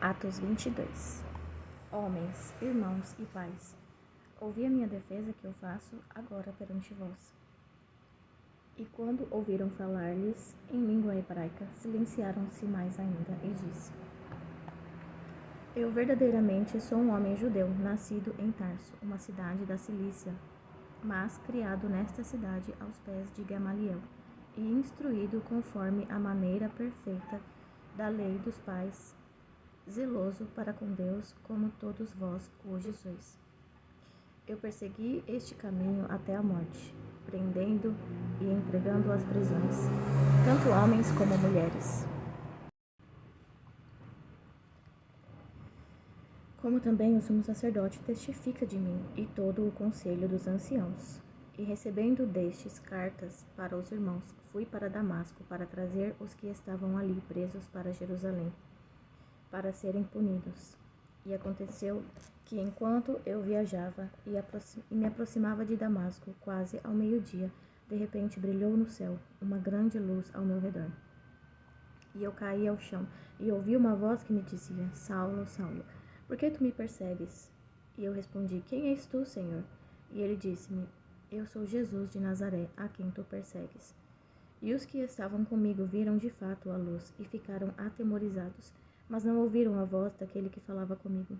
Atos 22. Homens, irmãos e pais, ouvi a minha defesa que eu faço agora perante vós. E quando ouviram falar-lhes em língua hebraica, silenciaram-se mais ainda e disse: Eu verdadeiramente sou um homem judeu, nascido em Tarso, uma cidade da Cilícia, mas criado nesta cidade aos pés de Gamaliel, e instruído conforme a maneira perfeita da lei dos pais, zeloso para com Deus, como todos vós hoje sois. Eu persegui este caminho até a morte, prendendo e entregando às prisões, tanto homens como mulheres. Como também o sumo sacerdote testifica de mim e todo o conselho dos anciãos. E recebendo destes cartas para os irmãos, fui para Damasco para trazer os que estavam ali presos para Jerusalém, para serem punidos. E aconteceu que, enquanto eu viajava e me aproximava de Damasco, quase ao meio-dia, de repente brilhou no céu uma grande luz ao meu redor. E eu caí ao chão e ouvi uma voz que me dizia: Saulo, Saulo, por que tu me persegues? E eu respondi: Quem és tu, Senhor? E ele disse-me: Eu sou Jesus de Nazaré, a quem tu persegues. E os que estavam comigo viram de fato a luz e ficaram atemorizados, mas não ouviram a voz daquele que falava comigo.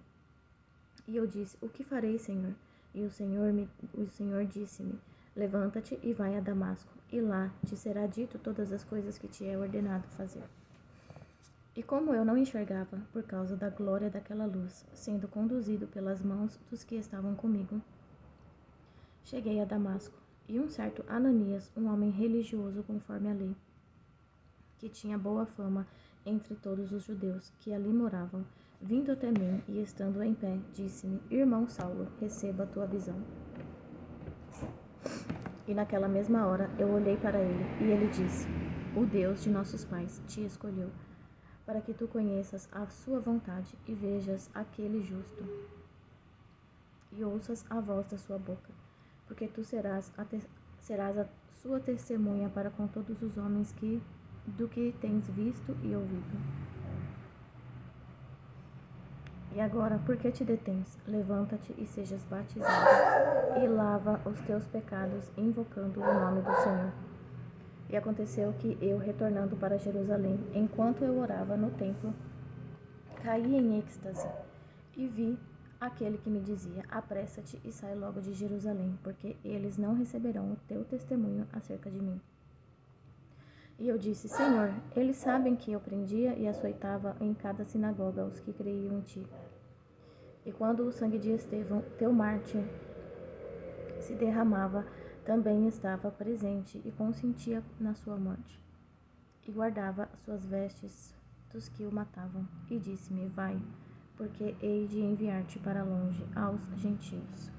E eu disse: O que farei, Senhor? E o Senhor disse-me: Levanta-te e vai a Damasco, e lá te será dito todas as coisas que te é ordenado fazer. E como eu não enxergava, por causa da glória daquela luz, sendo conduzido pelas mãos dos que estavam comigo, cheguei a Damasco, e um certo Ananias, um homem religioso conforme a lei, que tinha boa fama entre todos os judeus que ali moravam, vindo até mim e estando em pé, disse-me: Irmão Saulo, receba a tua visão. E naquela mesma hora eu olhei para ele, e ele disse: O Deus de nossos pais te escolheu, para que tu conheças a sua vontade e vejas aquele justo, e ouças a voz da sua boca, porque tu serás a sua testemunha para com todos os homens do que tens visto e ouvido. E agora, por que te detens? Levanta-te e sejas batizado, e lava os teus pecados, invocando o nome do Senhor. E aconteceu que eu, retornando para Jerusalém, enquanto eu orava no templo, caí em êxtase e vi aquele que me dizia: Apressa-te e sai logo de Jerusalém, porque eles não receberão o teu testemunho acerca de mim. E eu disse: Senhor, eles sabem que eu prendia e açoitava em cada sinagoga os que creiam em ti. E quando o sangue de Estevão, teu mártir, se derramava, também estava presente e consentia na sua morte. E guardava as suas vestes dos que o matavam. E disse-me: Vai, porque hei de enviar-te para longe aos gentios.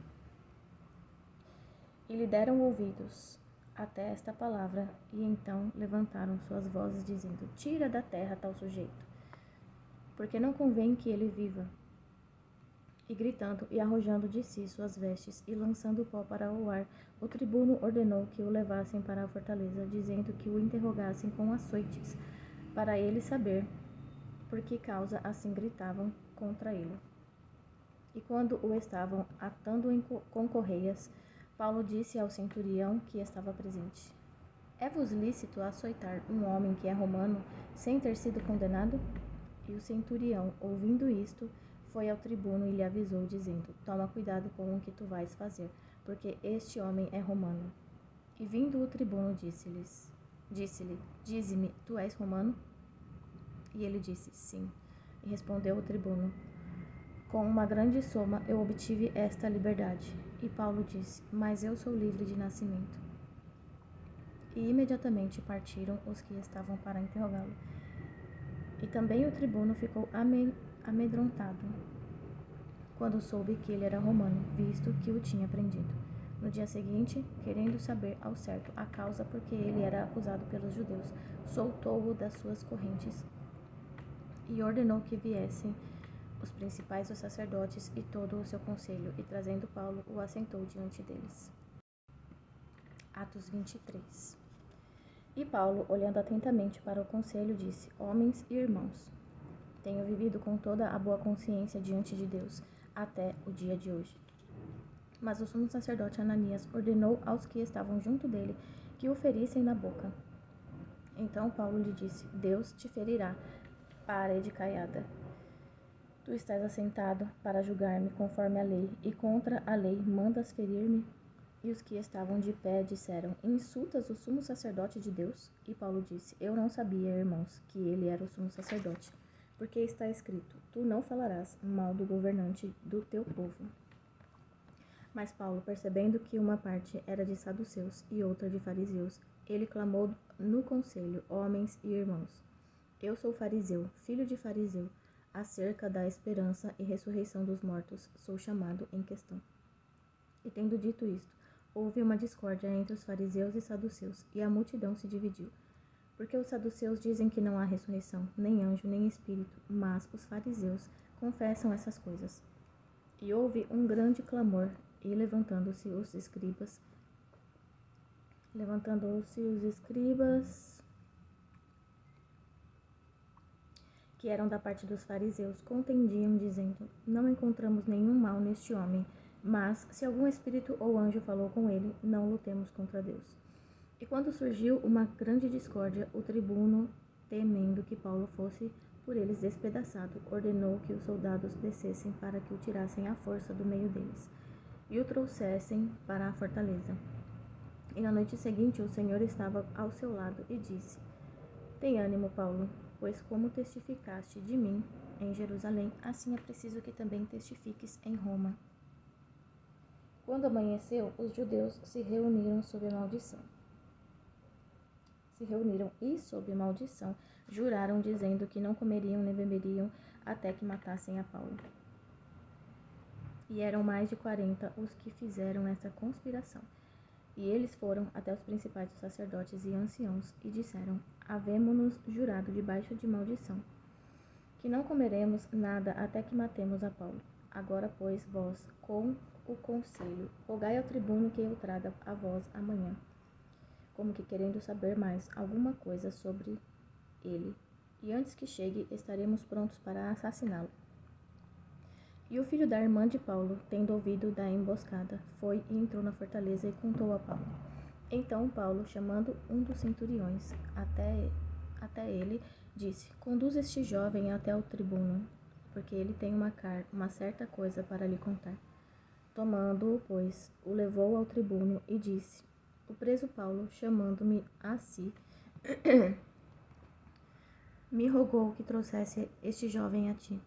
E lhe deram ouvidos até esta palavra, e então levantaram suas vozes, dizendo: Tira da terra tal sujeito, porque não convém que ele viva. E gritando e arrojando de si suas vestes e lançando o pó para o ar, o tribuno ordenou que o levassem para a fortaleza, dizendo que o interrogassem com açoites, para ele saber por que causa assim gritavam contra ele. E quando o estavam atando com correias, Paulo disse ao centurião que estava presente: É-vos lícito açoitar um homem que é romano, sem ter sido condenado? E o centurião, ouvindo isto, foi ao tribuno e lhe avisou, dizendo: Toma cuidado com o que tu vais fazer, porque este homem é romano. E vindo o tribuno, disse-lhe: Dize-me, tu és romano? E ele disse: Sim. E respondeu o tribuno: Com uma grande soma eu obtive esta liberdade. E Paulo disse: Mas eu sou livre de nascimento. E imediatamente partiram os que estavam para interrogá-lo. E também o tribuno ficou amedrontado quando soube que ele era romano, visto que o tinha prendido. No dia seguinte, querendo saber ao certo a causa por que ele era acusado pelos judeus, soltou-o das suas correntes e ordenou que viessem os principais dos sacerdotes e todo o seu conselho, e trazendo Paulo, o assentou diante deles. Atos 23. E Paulo, olhando atentamente para o conselho, disse: Homens e irmãos, Tenho vivido com toda a boa consciência diante de Deus, até o dia de hoje. Mas o sumo sacerdote Ananias ordenou aos que estavam junto dele que o ferissem na boca. Então Paulo lhe disse: Deus te ferirá, parede caiada. Tu estás assentado para julgar-me conforme a lei, e contra a lei mandas ferir-me? E os que estavam de pé disseram: Insultas o sumo sacerdote de Deus? E Paulo disse: Eu não sabia, irmãos, que ele era o sumo sacerdote, porque está escrito: Tu não falarás mal do governante do teu povo. Mas Paulo, percebendo que uma parte era de saduceus e outra de fariseus, ele clamou no conselho: Homens e irmãos, eu sou fariseu, filho de fariseu. Acerca da esperança e ressurreição dos mortos, sou chamado em questão. E tendo dito isto, houve uma discórdia entre os fariseus e saduceus, e a multidão se dividiu. Porque os saduceus dizem que não há ressurreição, nem anjo, nem espírito, mas os fariseus confessam essas coisas. E houve um grande clamor, e levantando-se os escribas, que eram da parte dos fariseus, contendiam, dizendo: Não encontramos nenhum mal neste homem, mas se algum espírito ou anjo falou com ele, não lutemos contra Deus. E quando surgiu uma grande discórdia, o tribuno, temendo que Paulo fosse por eles despedaçado, ordenou que os soldados descessem para que o tirassem à força do meio deles e o trouxessem para a fortaleza. E na noite seguinte o Senhor estava ao seu lado e disse: Tem ânimo, Paulo, pois como testificaste de mim em Jerusalém, assim é preciso que também testifiques em Roma. Quando amanheceu, os judeus se reuniram e, sob maldição, juraram, dizendo que não comeriam nem beberiam até que matassem a Paulo. E eram mais de 40 os que fizeram essa conspiração. E eles foram até os principais dos sacerdotes e anciãos e disseram: Havemo-nos jurado debaixo de maldição, que não comeremos nada até que matemos a Paulo. Agora, pois, vós, com o conselho, rogai ao tribuno que eu traga a vós amanhã, como que querendo saber mais alguma coisa sobre ele. E antes que chegue, estaremos prontos para assassiná-lo. E o filho da irmã de Paulo, tendo ouvido da emboscada, foi e entrou na fortaleza e contou a Paulo. Então Paulo, chamando um dos centuriões até ele, disse: Conduz este jovem até o tribuno, porque ele tem uma certa coisa para lhe contar. Tomando-o, pois, o levou ao tribuno e disse: O preso Paulo, chamando-me a si, me rogou que trouxesse este jovem a ti,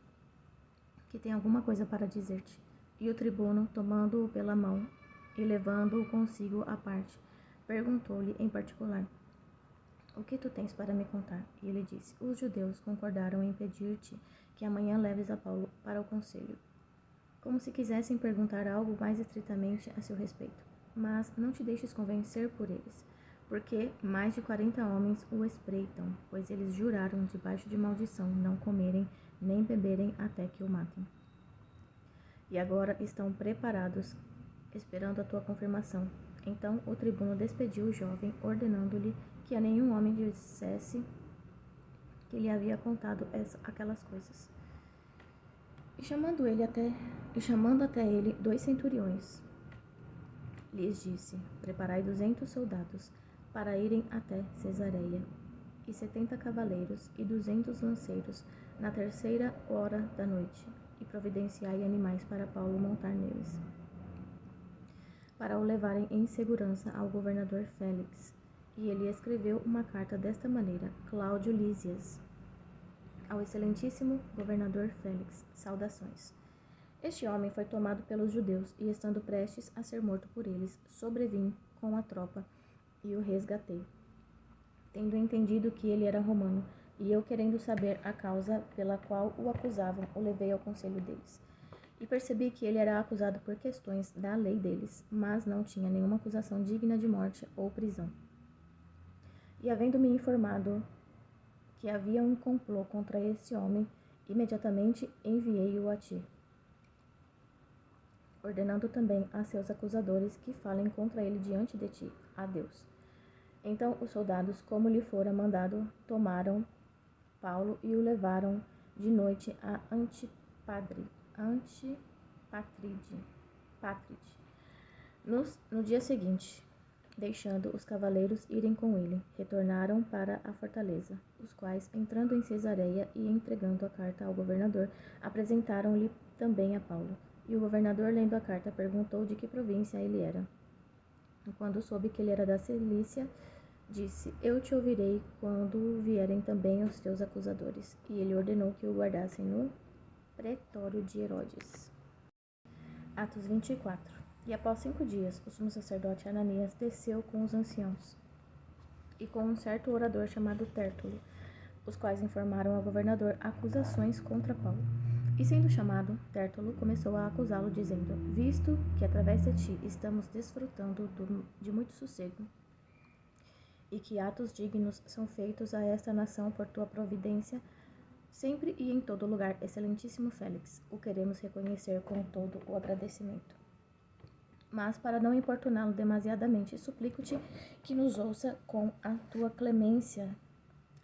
que tem alguma coisa para dizer-te. E o tribuno, tomando-o pela mão e levando-o consigo à parte, perguntou-lhe em particular: O que tu tens para me contar? E ele disse: Os judeus concordaram em pedir-te que amanhã leves a Paulo para o conselho, como se quisessem perguntar algo mais estritamente a seu respeito. Mas não te deixes convencer por eles, porque mais de 40 homens o espreitam, pois eles juraram debaixo de maldição não comerem nem beberem até que o matem. E agora estão preparados, esperando a tua confirmação. Então o tribuno despediu o jovem, ordenando-lhe que a nenhum homem dissesse que lhe havia contado aquelas coisas. E chamando até ele 2 centuriões, lhes disse: Preparai 200 soldados para irem até Cesareia, e 70 cavaleiros e 200 lanceiros na 3ª hora da noite, e providenciai animais para Paulo montar neles, para o levarem em segurança ao governador Félix. E ele escreveu uma carta desta maneira: Cláudio Lísias, ao excelentíssimo governador Félix, saudações. Este homem foi tomado pelos judeus, e estando prestes a ser morto por eles, sobrevim com a tropa e o resgatei, tendo entendido que ele era romano, e eu, querendo saber a causa pela qual o acusavam, o levei ao conselho deles. E percebi que ele era acusado por questões da lei deles, mas não tinha nenhuma acusação digna de morte ou prisão. E havendo-me informado que havia um complô contra esse homem, imediatamente enviei-o a ti, ordenando também a seus acusadores que falem contra ele diante de ti, a Deus. Então os soldados, como lhe fora mandado, tomaram Paulo e o levaram de noite a Pátride. No dia seguinte, deixando os cavaleiros irem com ele, retornaram para a fortaleza, os quais, entrando em Cesareia e entregando a carta ao governador, apresentaram-lhe também a Paulo. E o governador, lendo a carta, perguntou de que província ele era. E quando soube que ele era da Cilícia, disse: Eu te ouvirei quando vierem também os teus acusadores. E ele ordenou que o guardassem no pretório de Herodes. Atos 24. E após 5 dias, o sumo sacerdote Ananias desceu com os anciãos e com um certo orador chamado Tértulo, os quais informaram ao governador acusações contra Paulo. E sendo chamado, Tértulo começou a acusá-lo, dizendo: Visto que através de ti estamos desfrutando de muito sossego, e que atos dignos são feitos a esta nação por tua providência, sempre e em todo lugar, excelentíssimo Félix, o queremos reconhecer com todo o agradecimento. Mas, para não importuná-lo demasiadamente, suplico-te que nos ouça com a tua clemência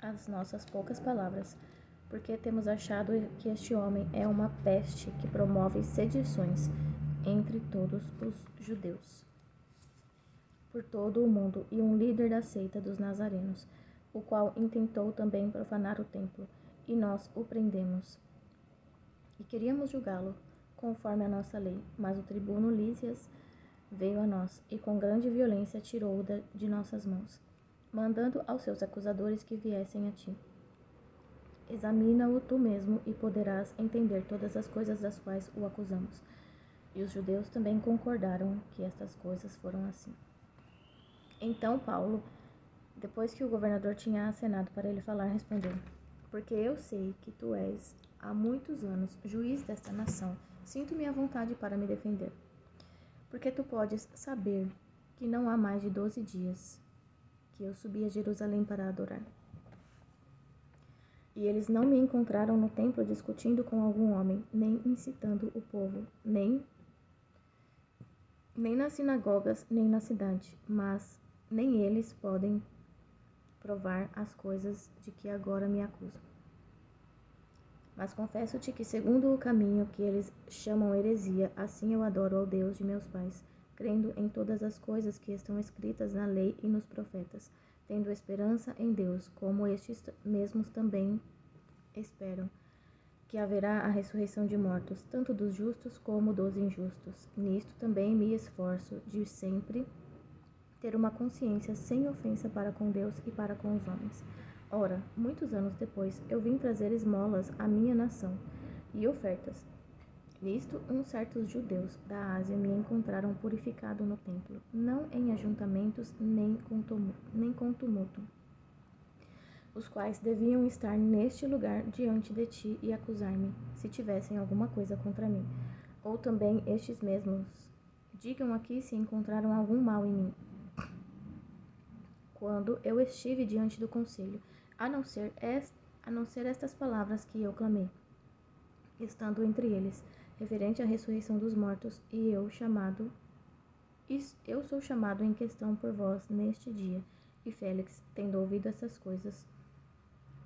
as nossas poucas palavras, porque temos achado que este homem é uma peste que promove sedições entre todos os judeus por todo o mundo e um líder da seita dos nazarenos, o qual intentou também profanar o templo, e nós o prendemos. E queríamos julgá-lo conforme a nossa lei, mas o tribuno Lísias veio a nós e com grande violência tirou-o de nossas mãos, mandando aos seus acusadores que viessem a ti. Examina-o tu mesmo e poderás entender todas as coisas das quais o acusamos. E os judeus também concordaram que estas coisas foram assim. Então Paulo, depois que o governador tinha acenado para ele falar, respondeu: Porque eu sei que tu és há muitos anos juiz desta nação, sinto-me à vontade para me defender. Porque tu podes saber que não há mais de 12 dias que eu subi a Jerusalém para adorar. E eles não me encontraram no templo discutindo com algum homem, nem incitando o povo, nem nas sinagogas, nem na cidade, mas nem eles podem provar as coisas de que agora me acusam. Mas confesso-te que, segundo o caminho que eles chamam heresia, assim eu adoro ao Deus de meus pais, crendo em todas as coisas que estão escritas na lei e nos profetas, tendo esperança em Deus, como estes mesmos também esperam, que haverá a ressurreição de mortos, tanto dos justos como dos injustos. Nisto também me esforço de sempre ter uma consciência sem ofensa para com Deus e para com os homens. Ora, muitos anos depois, eu vim trazer esmolas à minha nação e ofertas. Nisto, uns certos judeus da Ásia me encontraram purificado no templo, não em ajuntamentos nem com tumulto, os quais deviam estar neste lugar diante de ti e acusar-me, se tivessem alguma coisa contra mim. Ou também estes mesmos digam aqui se encontraram algum mal em mim, quando eu estive diante do conselho, a não ser estas palavras que eu clamei, estando entre eles, referente à ressurreição dos mortos, e eu sou chamado em questão por vós neste dia. E Félix, tendo ouvido essas coisas,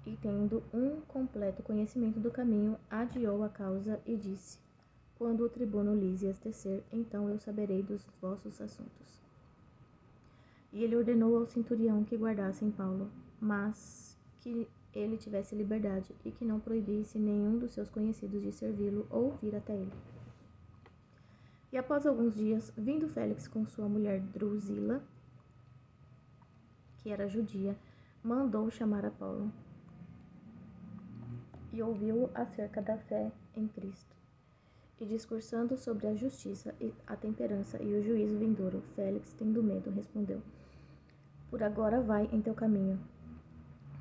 e tendo um completo conhecimento do caminho, adiou a causa e disse: Quando o tribuno Lísias descer, então eu saberei dos vossos assuntos. E ele ordenou ao centurião que guardassem Paulo, mas que ele tivesse liberdade e que não proibisse nenhum dos seus conhecidos de servi-lo ou vir até ele. E após alguns dias, vindo Félix com sua mulher Drusila, que era judia, mandou chamar a Paulo e ouviu-o acerca da fé em Cristo. E discursando sobre a justiça, e a temperança e o juízo vindouro, Félix, tendo medo, respondeu: Por agora vai em teu caminho,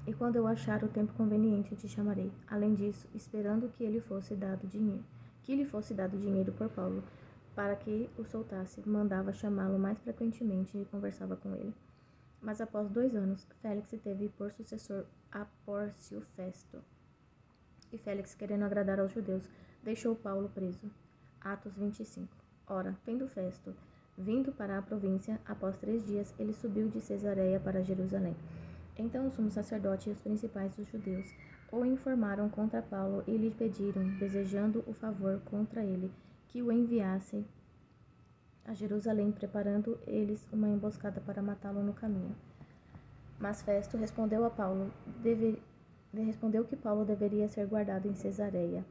e quando eu achar o tempo conveniente te chamarei. Além disso, esperando que lhe fosse dado dinheiro por Paulo, para que o soltasse, mandava chamá-lo mais frequentemente e conversava com ele. Mas após 2 anos, Félix teve por sucessor a Pórcio Festo. E Félix, querendo agradar aos judeus, deixou Paulo preso. Atos 25. Ora, tendo Festo vindo para a província, após 3 dias, ele subiu de Cesareia para Jerusalém. Então o sumo sacerdote e os principais dos judeus o informaram contra Paulo e lhe pediram, desejando o favor contra ele, que o enviassem a Jerusalém, preparando eles uma emboscada para matá-lo no caminho. Mas Festo respondeu que Paulo deveria ser guardado em Cesareia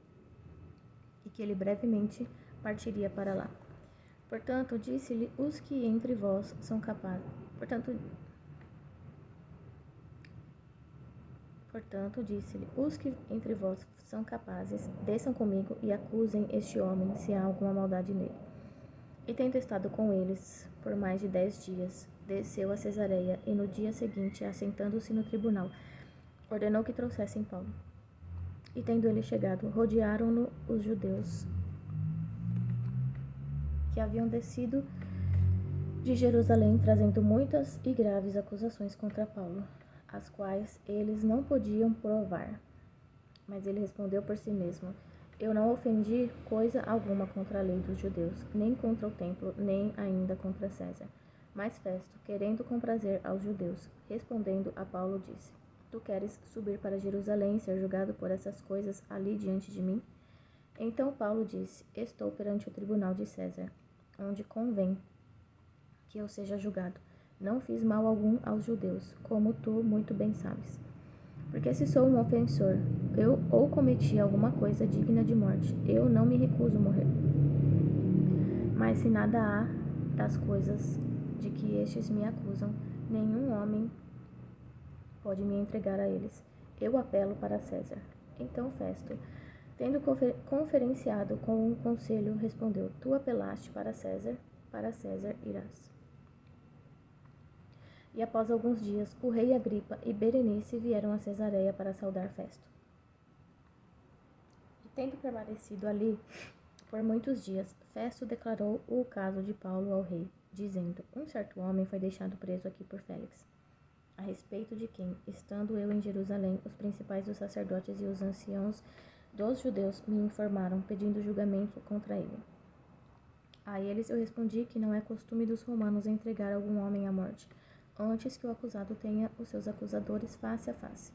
e que ele brevemente partiria para lá. Portanto, disse-lhe os que entre vós são capazes. Portanto, disse-lhe, os que entre vós são capazes, desçam comigo e acusem este homem, se há alguma maldade nele. E tendo estado com eles por mais de 10 dias, desceu a Cesareia e no dia seguinte, assentando-se no tribunal, ordenou que trouxessem Paulo. E tendo ele chegado, rodearam-no os judeus que haviam descido de Jerusalém, trazendo muitas e graves acusações contra Paulo, as quais eles não podiam provar. Mas ele respondeu por si mesmo: eu não ofendi coisa alguma contra a lei dos judeus, nem contra o templo, nem ainda contra César. Mas Festo, querendo comprazer aos judeus, respondendo a Paulo, disse: tu queres subir para Jerusalém e ser julgado por essas coisas ali diante de mim? Então Paulo disse: estou perante o tribunal de César, onde convém que eu seja julgado. Não fiz mal algum aos judeus, como tu muito bem sabes. Porque se sou um ofensor, eu ou cometi alguma coisa digna de morte, eu não me recuso a morrer. Mas se nada há das coisas de que estes me acusam, nenhum homem pode me entregar a eles. Eu apelo para César. Então Festo, tendo conferenciado com o conselho, respondeu: tu apelaste para César irás. E após alguns dias, o rei Agripa e Berenice vieram a Cesareia para saudar Festo. E tendo permanecido ali por muitos dias, Festo declarou o caso de Paulo ao rei, dizendo: um certo homem foi deixado preso aqui por Félix, a respeito de quem, estando eu em Jerusalém, os principais dos sacerdotes e os anciãos dos judeus me informaram, pedindo julgamento contra ele. A eles eu respondi que não é costume dos romanos entregar algum homem à morte, antes que o acusado tenha os seus acusadores face a face,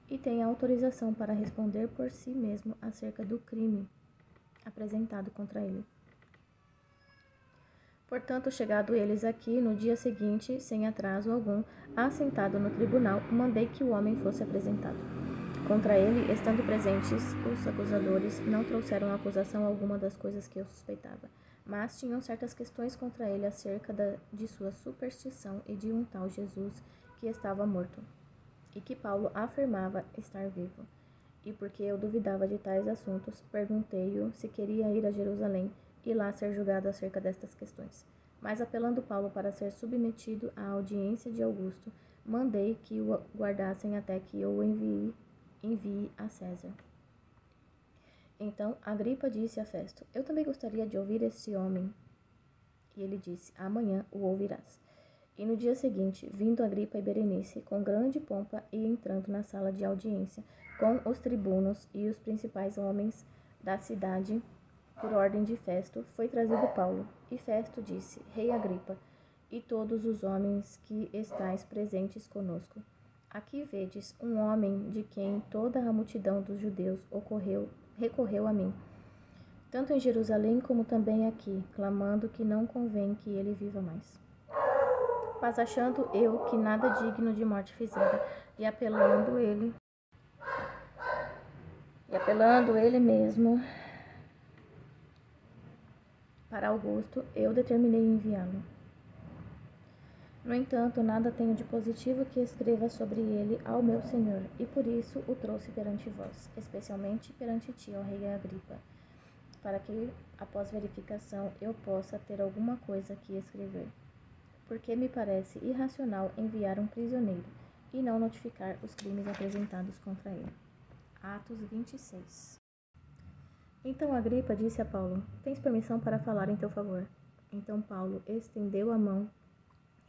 e tenha autorização para responder por si mesmo acerca do crime apresentado contra ele. Portanto, chegado eles aqui, no dia seguinte, sem atraso algum, assentado no tribunal, mandei que o homem fosse apresentado. Contra ele, estando presentes os acusadores, não trouxeram acusação alguma das coisas que eu suspeitava, mas tinham certas questões contra ele acerca de sua superstição e de um tal Jesus que estava morto, e que Paulo afirmava estar vivo. E porque eu duvidava de tais assuntos, perguntei-o se queria ir a Jerusalém e lá ser julgado acerca destas questões. Mas apelando Paulo para ser submetido à audiência de Augusto, mandei que o guardassem até que eu o envie a César. Então Agripa disse a Festo: eu também gostaria de ouvir esse homem. E ele disse: amanhã o ouvirás. E no dia seguinte, vindo Agripa e Berenice, com grande pompa e entrando na sala de audiência, com os tribunos e os principais homens da cidade, por ordem de Festo, foi trazido Paulo. E Festo disse: Rei Agripa, e todos os homens que estáis presentes conosco, aqui vedes um homem de quem toda a multidão dos judeus recorreu a mim, tanto em Jerusalém como também aqui, clamando que não convém que ele viva mais. Mas achando eu que nada digno de morte fizera, e apelando ele mesmo para Augusto, eu determinei enviá-lo. No entanto, nada tenho de positivo que escreva sobre ele ao meu senhor, e por isso o trouxe perante vós, especialmente perante ti, ó rei Agripa, para que, após verificação, eu possa ter alguma coisa que escrever. Porque me parece irracional enviar um prisioneiro e não notificar os crimes apresentados contra ele. Atos 26. Então Agripa disse a Paulo: tens permissão para falar em teu favor? Então Paulo estendeu a mão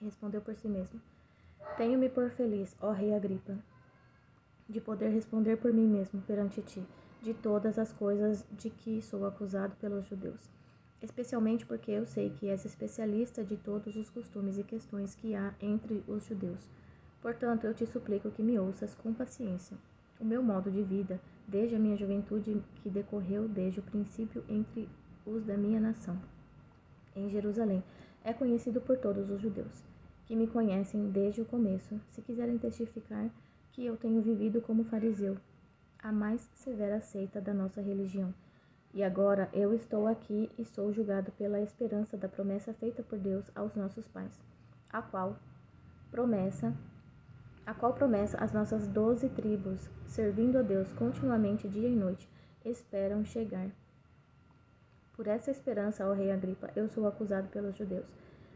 e respondeu por si mesmo: tenho-me por feliz, ó rei Agripa, de poder responder por mim mesmo perante ti, de todas as coisas de que sou acusado pelos judeus, especialmente porque eu sei que és especialista de todos os costumes e questões que há entre os judeus. Portanto, eu te suplico que me ouças com paciência. o meu modo de vida, desde a minha juventude, que decorreu desde o princípio entre os da minha nação, em Jerusalém, é conhecido por todos os judeus, que me conhecem desde o começo, se quiserem testificar que eu tenho vivido como fariseu, a mais severa seita da nossa religião. E agora eu estou aqui e sou julgado pela esperança da promessa feita por Deus aos nossos pais, a qual promessa as nossas 12 tribos, servindo a Deus continuamente dia e noite, esperam chegar. Por essa esperança, ó rei Agripa, eu sou acusado pelos judeus.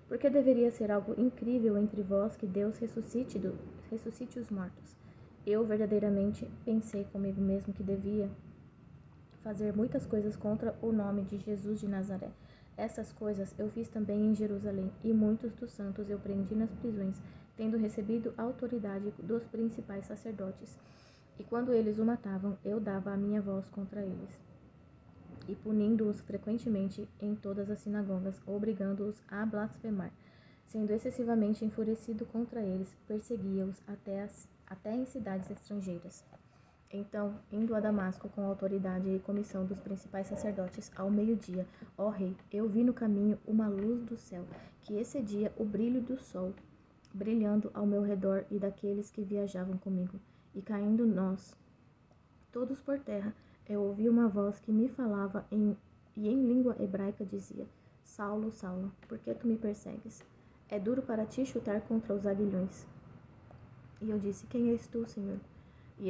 Porque deveria ser algo incrível entre vós que Deus ressuscite os mortos. Eu verdadeiramente pensei comigo mesmo que devia fazer muitas coisas contra o nome de Jesus de Nazaré. Essas coisas eu fiz também em Jerusalém, e muitos dos santos eu prendi nas prisões, tendo recebido a autoridade dos principais sacerdotes. E quando eles o matavam, eu dava a minha voz contra eles, e punindo-os frequentemente em todas as sinagogas, obrigando-os a blasfemar. Sendo excessivamente enfurecido contra eles, perseguia-os até em cidades estrangeiras. Então, indo a Damasco com a autoridade e comissão dos principais sacerdotes, ao meio-dia, ó rei, eu vi no caminho uma luz do céu, que excedia o brilho do sol, brilhando ao meu redor e daqueles que viajavam comigo. E caindo nós, todos por terra, eu ouvi uma voz que me falava em língua hebraica dizia: Saulo, Saulo, por que tu me persegues? É duro para ti chutar contra os aguilhões. E eu disse: Quem és tu, Senhor? E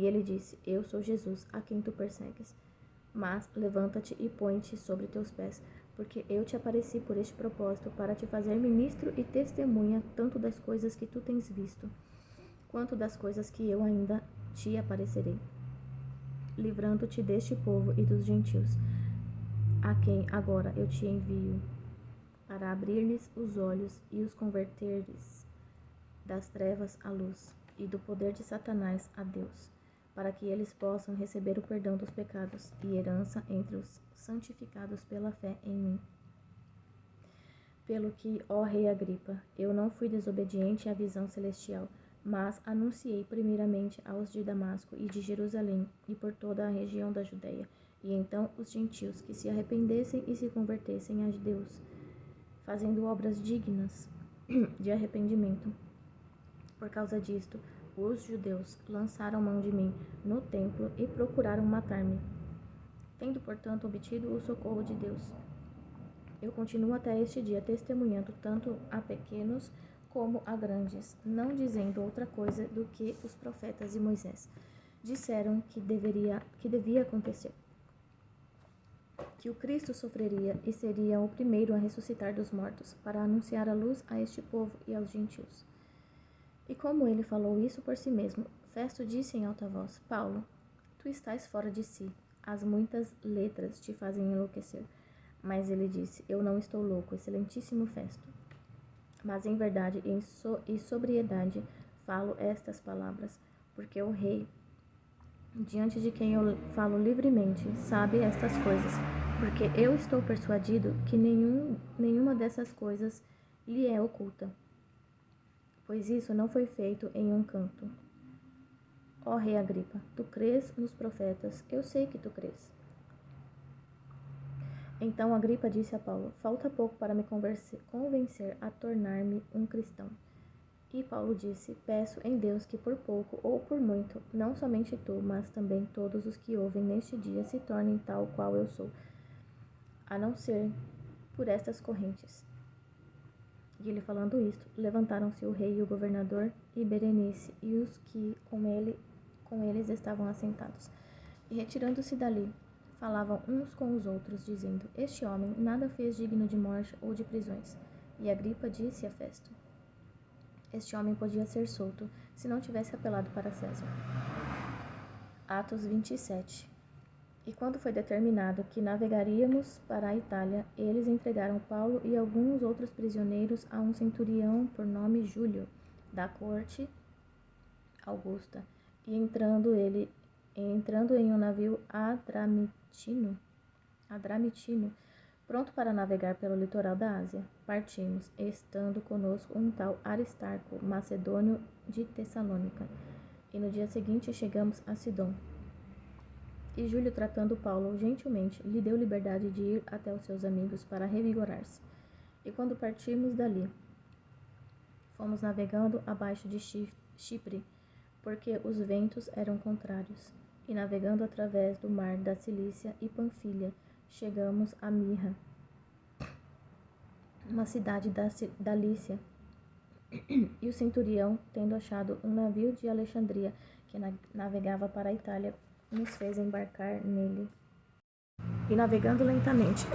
ele disse: Eu sou Jesus, a quem tu persegues. Mas levanta-te e põe-te sobre teus pés, porque eu te apareci por este propósito, para te fazer ministro e testemunha tanto das coisas que tu tens visto, quanto das coisas que eu ainda te aparecerei, livrando-te deste povo e dos gentios, a quem agora eu te envio, para abrir-lhes os olhos e os converteres das trevas à luz, e do poder de Satanás a Deus, para que eles possam receber o perdão dos pecados e herança entre os santificados pela fé em mim. Pelo que, ó rei Agripa, eu não fui desobediente à visão celestial, mas anunciei primeiramente aos de Damasco e de Jerusalém e por toda a região da Judeia, e então os gentios que se arrependessem e se convertessem a Deus, fazendo obras dignas de arrependimento. Por causa disto, os judeus lançaram mão de mim no templo e procuraram matar-me. Tendo, portanto, obtido o socorro de Deus, eu continuo até este dia testemunhando tanto a pequenos como a grandes, não dizendo outra coisa do que os profetas e Moisés disseram que devia acontecer. Que o Cristo sofreria e seria o primeiro a ressuscitar dos mortos, para anunciar a luz a este povo e aos gentios. E como ele falou isso por si mesmo, Festo disse em alta voz: Paulo, tu estás fora de si, as muitas letras te fazem enlouquecer. Mas ele disse: Eu não estou louco, excelentíssimo Festo. Mas em verdade e sobriedade falo estas palavras, porque o rei, diante de quem eu falo livremente, sabe estas coisas, porque eu estou persuadido que nenhuma dessas coisas lhe é oculta, pois isso não foi feito em um canto. Ó rei Agripa, tu crês nos profetas, eu sei que tu crês. Então Agripa disse a Paulo: Falta pouco para me convencer a tornar-me um cristão. E Paulo disse: Peço em Deus que por pouco ou por muito, não somente tu, mas também todos os que ouvem neste dia se tornem tal qual eu sou, a não ser por estas correntes. E ele falando isto, levantaram-se o rei e o governador e Berenice e os que com eles estavam assentados. E retirando-se dali, falavam uns com os outros, dizendo: Este homem nada fez digno de morte ou de prisões. E Agripa disse a Festo: Este homem podia ser solto, se não tivesse apelado para César. Atos 27. E quando foi determinado que navegaríamos para a Itália, eles entregaram Paulo e alguns outros prisioneiros a um centurião por nome Júlio, da corte Augusta, e entrando em um navio Adramitino, pronto para navegar pelo litoral da Ásia, partimos, estando conosco um tal Aristarco, macedônio de Tessalônica, E no dia seguinte chegamos a Sidom. E Júlio, tratando Paulo gentilmente, lhe deu liberdade de ir até os seus amigos para revigorar-se. E quando partimos dali, fomos navegando abaixo de Chipre, porque os ventos eram contrários. E navegando através do mar da Cilícia e Panfilha, chegamos a Mirra, uma cidade da Lícia. E o centurião, tendo achado um navio de Alexandria que navegava para a Itália, nos fez embarcar nele. E navegando lentamente,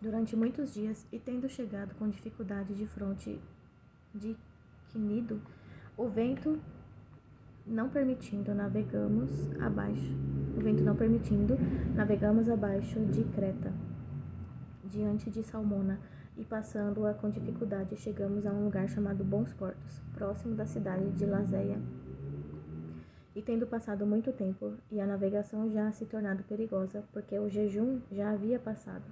durante muitos dias, e tendo chegado com dificuldade de fronte de Quinido, o vento não permitindo, navegamos abaixo de Creta, diante de Salmona, e passando-a com dificuldade, chegamos a um lugar chamado Bons Portos, próximo da cidade de Lazéia. E tendo passado muito tempo, e a navegação já se tornado perigosa, porque o jejum já havia passado,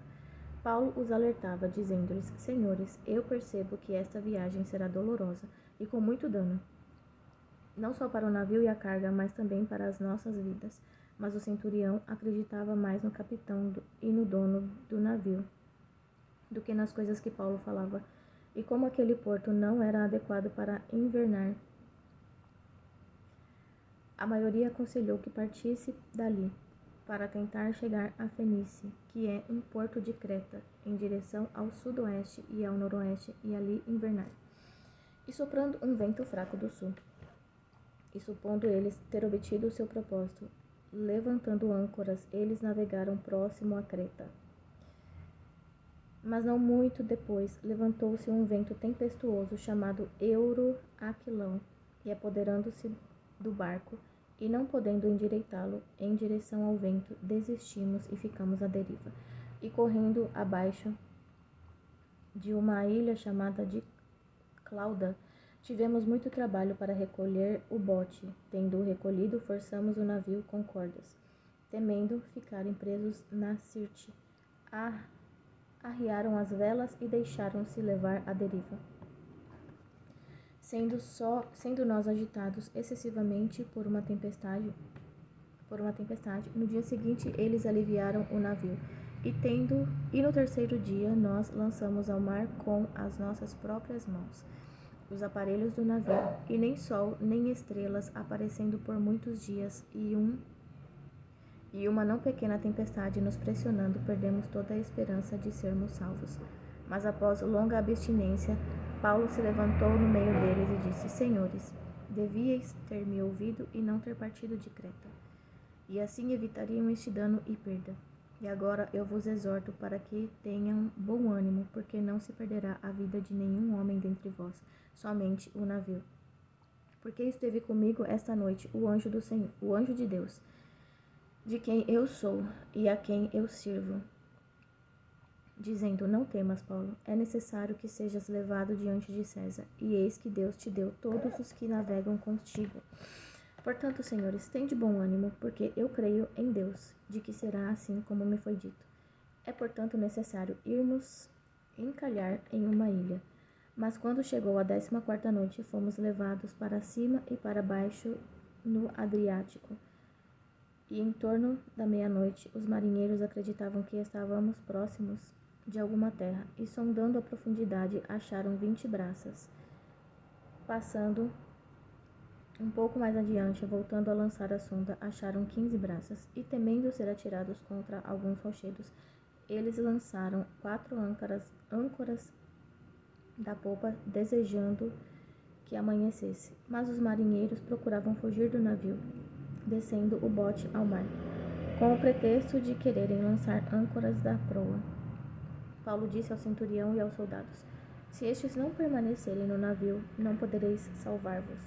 Paulo os alertava, dizendo-lhes: Senhores, eu percebo que esta viagem será dolorosa e com muito dano, não só para o navio e a carga, mas também para as nossas vidas. Mas o centurião acreditava mais no capitão e no dono do navio do que nas coisas que Paulo falava. E como aquele porto não era adequado para invernar, a maioria aconselhou que partisse dali, para tentar chegar a Fenícia, que é um porto de Creta, em direção ao sudoeste e ao noroeste, e ali invernar. E soprando um vento fraco do sul, e supondo eles ter obtido o seu propósito, levantando âncoras, eles navegaram próximo a Creta. Mas não muito depois, levantou-se um vento tempestuoso chamado Euroaquilão, e apoderando-se do barco, e não podendo endireitá-lo em direção ao vento, desistimos e ficamos à deriva. E correndo abaixo de uma ilha chamada de Clauda, tivemos muito trabalho para recolher o bote. Tendo-o recolhido, forçamos o navio com cordas, temendo ficarem presos na Sirte. Arriaram as velas e deixaram-se levar à deriva, sendo nós agitados excessivamente por uma tempestade. No dia seguinte eles aliviaram o navio, e no terceiro dia nós lançamos ao mar com as nossas próprias mãos os aparelhos do navio, e nem sol nem estrelas aparecendo por muitos dias, e uma não pequena tempestade nos pressionando, perdemos toda a esperança de sermos salvos. Mas após longa abstinência, Paulo se levantou no meio deles e disse: Senhores, devíeis ter me ouvido e não ter partido de Creta, e assim evitariam este dano e perda. E agora eu vos exorto para que tenham bom ânimo, porque não se perderá a vida de nenhum homem dentre vós, somente o navio. Porque esteve comigo esta noite o anjo do Senhor, o anjo de Deus, de quem eu sou e a quem eu sirvo, dizendo: Não temas, Paulo, é necessário que sejas levado diante de César, e eis que Deus te deu todos os que navegam contigo. Portanto, senhores, tende bom ânimo, porque eu creio em Deus, de que será assim como me foi dito. É, portanto, necessário irmos encalhar em uma ilha. Mas quando chegou a 14ª noite, fomos levados para cima e para baixo no Adriático. E em torno da meia-noite, os marinheiros acreditavam que estávamos próximos de alguma terra, e sondando a profundidade, acharam 20 braças. Passando um pouco mais adiante, voltando a lançar a sonda, acharam 15 braças, e temendo ser atirados contra alguns rochedos, eles lançaram 4 âncoras da popa, desejando que amanhecesse. Mas os marinheiros procuravam fugir do navio, descendo o bote ao mar, com o pretexto de quererem lançar âncoras da proa. Paulo disse ao centurião e aos soldados: Se estes não permanecerem no navio, não podereis salvar-vos.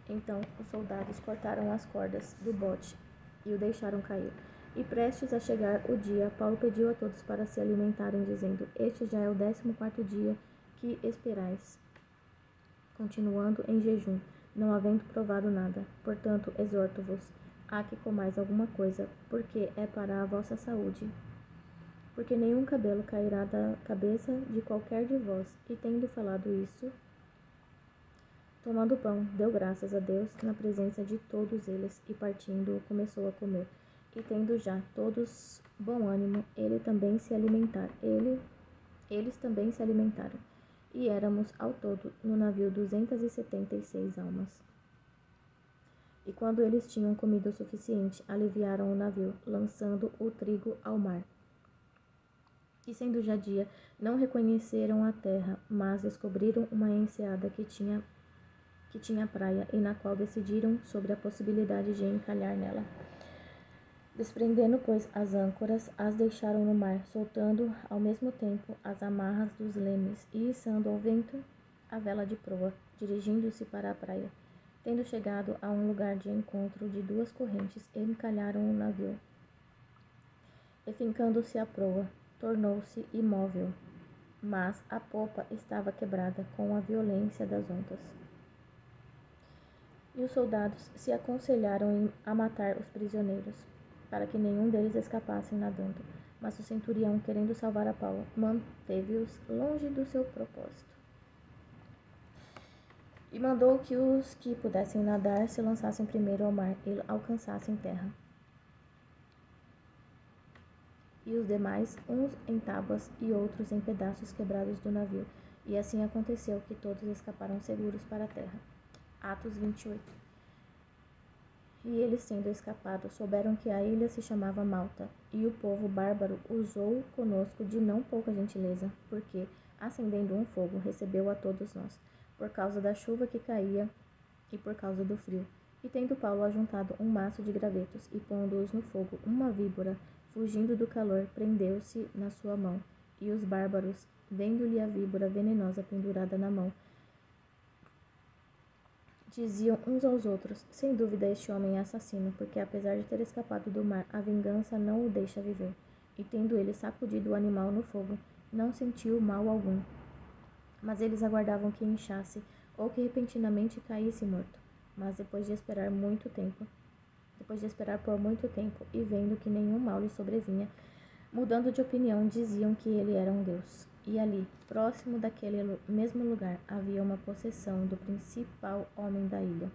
Então os soldados cortaram as cordas do bote e o deixaram cair. E prestes a chegar o dia, Paulo pediu a todos para se alimentarem, dizendo: Este já é o 14º dia que esperais, continuando em jejum, não havendo provado nada. Portanto, exorto-vos a que comais alguma coisa, porque é para a vossa saúde. Porque nenhum cabelo cairá da cabeça de qualquer de vós. E tendo falado isso, Tomando o pão, deu graças a Deus na presença de todos eles, e partindo, começou a comer. E tendo já todos bom ânimo, eles também se alimentaram. E éramos, ao todo, no navio 276 almas. E quando eles tinham comido o suficiente, aliviaram o navio, lançando o trigo ao mar. E sendo já dia, não reconheceram a terra, mas descobriram uma enseada que tinha praia, e na qual decidiram sobre a possibilidade de encalhar nela. Desprendendo, pois, as âncoras, as deixaram no mar, soltando ao mesmo tempo as amarras dos lemes e içando ao vento a vela de proa, dirigindo-se para a praia. Tendo chegado a um lugar de encontro de duas correntes, encalharam o navio. E fincando-se a proa, tornou-se imóvel, mas a popa estava quebrada com a violência das ondas. E os soldados se aconselharam a matar os prisioneiros, para que nenhum deles escapasse nadando. Mas o centurião, querendo salvar a Paulo, manteve-os longe do seu propósito. E mandou que os que pudessem nadar se lançassem primeiro ao mar e alcançassem terra. E os demais, uns em tábuas e outros em pedaços quebrados do navio. E assim aconteceu que todos escaparam seguros para a terra. Atos 28. E eles, tendo escapado, souberam que a ilha se chamava Malta, e o povo bárbaro usou conosco de não pouca gentileza, porque, acendendo um fogo, recebeu a todos nós, por causa da chuva que caía e por causa do frio. E tendo Paulo ajuntado um maço de gravetos, e pondo-os no fogo, uma víbora, fugindo do calor, prendeu-se na sua mão. E os bárbaros, vendo-lhe a víbora venenosa pendurada na mão, diziam uns aos outros: sem dúvida este homem é assassino, porque apesar de ter escapado do mar, a vingança não o deixa viver. E tendo ele sacudido o animal no fogo, não sentiu mal algum. Mas eles aguardavam que inchasse, ou que repentinamente caísse morto. Mas depois de esperar por muito tempo, e vendo que nenhum mal lhe sobrevinha, mudando de opinião, diziam que ele era um deus. E ali, próximo daquele mesmo lugar, havia uma possessão do principal homem da ilha,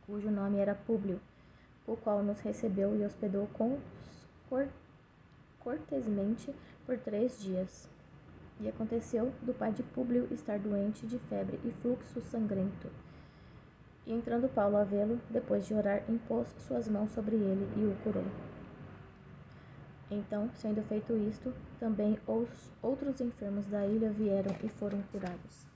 cujo nome era Públio, o qual nos recebeu e hospedou cortesmente por 3 dias. E aconteceu do pai de Públio estar doente de febre e fluxo sangrento. E entrando Paulo a vê-lo, depois de orar, impôs suas mãos sobre ele e o curou. Então, sendo feito isto, também os outros enfermos da ilha vieram e foram curados,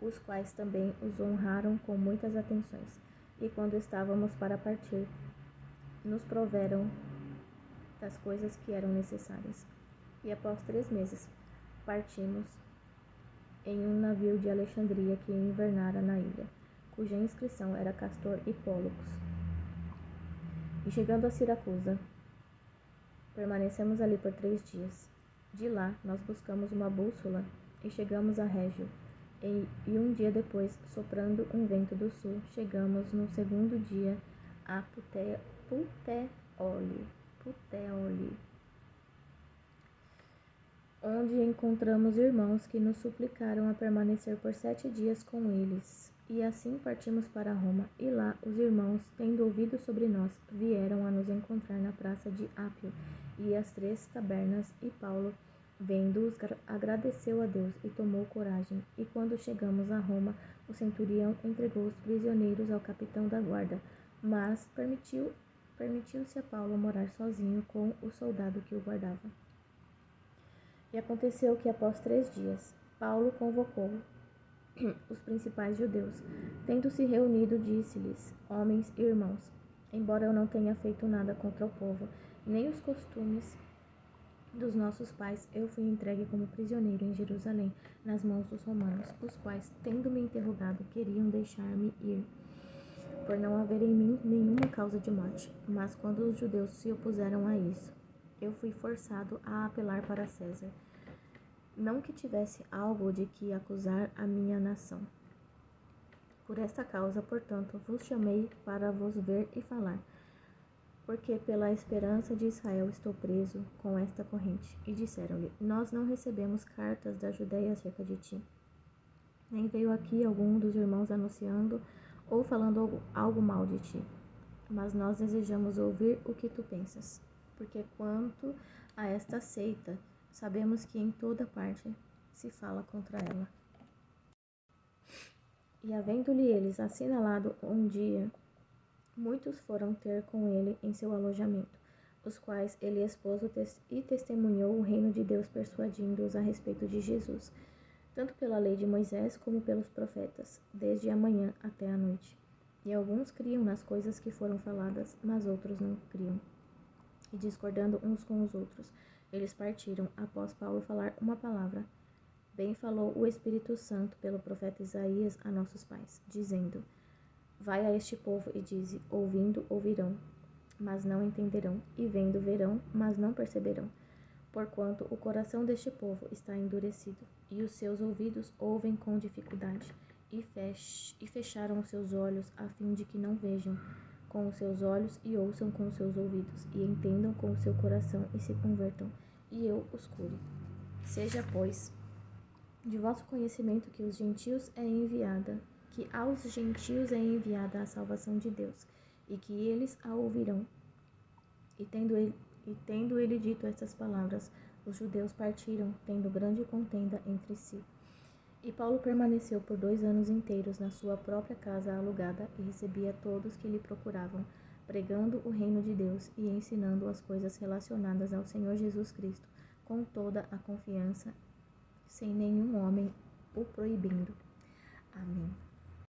os quais também os honraram com muitas atenções. E quando estávamos para partir, nos proveram das coisas que eram necessárias. E após 3 meses, partimos em um navio de Alexandria que invernara na ilha, cuja inscrição era Castor e Pólux. E chegando a Siracusa, permanecemos ali por 3 dias. De lá, nós buscamos uma bússola e chegamos a Régio. E um dia depois, soprando um vento do sul, chegamos no segundo dia a Puteoli, onde encontramos irmãos que nos suplicaram a permanecer por 7 dias com eles. E assim partimos para Roma, e lá os irmãos, tendo ouvido sobre nós, vieram a nos encontrar na praça de Ápio e as 3 tabernas, e Paulo, vendo-os, agradeceu a Deus e tomou coragem. E quando chegamos a Roma, o centurião entregou os prisioneiros ao capitão da guarda, mas permitiu-se a Paulo morar sozinho com o soldado que o guardava. E aconteceu que após 3 dias, Paulo convocou os principais judeus. Tendo se reunido, disse-lhes: homens e irmãos, embora eu não tenha feito nada contra o povo, nem os costumes dos nossos pais, eu fui entregue como prisioneiro em Jerusalém, nas mãos dos romanos, os quais, tendo-me interrogado, queriam deixar-me ir, por não haver em mim nenhuma causa de morte. Mas quando os judeus se opuseram a isso, eu fui forçado a apelar para César, não que tivesse algo de que acusar a minha nação. Por esta causa, portanto, vos chamei para vos ver e falar, porque pela esperança de Israel estou preso com esta corrente. E disseram-lhe: nós não recebemos cartas da Judéia acerca de ti, Nem veio aqui algum dos irmãos anunciando ou falando algo mal de ti. Mas nós desejamos ouvir o que tu pensas, porque quanto a esta seita, sabemos que em toda parte se fala contra ela. E havendo-lhe eles assinalado um dia, muitos foram ter com ele em seu alojamento, os quais ele expôs e testemunhou o reino de Deus, persuadindo-os a respeito de Jesus, tanto pela lei de Moisés como pelos profetas, desde a manhã até a noite. E alguns criam nas coisas que foram faladas, mas outros não criam. E discordando uns com os outros, eles partiram, após Paulo falar uma palavra. Bem falou o Espírito Santo pelo profeta Isaías a nossos pais, dizendo: Vai a este povo e dize: ouvindo, ouvirão, mas não entenderão, e vendo, verão, mas não perceberão. Porquanto o coração deste povo está endurecido, e os seus ouvidos ouvem com dificuldade, e fecharam os seus olhos, a fim de que não vejam com os seus olhos, e ouçam com os seus ouvidos, e entendam com o seu coração, e se convertam, e eu os cure. Seja, pois, de vosso conhecimento que aos gentios é enviada a salvação de Deus, e que eles a ouvirão. E tendo ele dito estas palavras, os judeus partiram, tendo grande contenda entre si. E Paulo permaneceu por 2 anos inteiros na sua própria casa alugada e recebia todos que lhe procuravam, pregando o reino de Deus e ensinando as coisas relacionadas ao Senhor Jesus Cristo, com toda a confiança, sem nenhum homem o proibindo. Amém.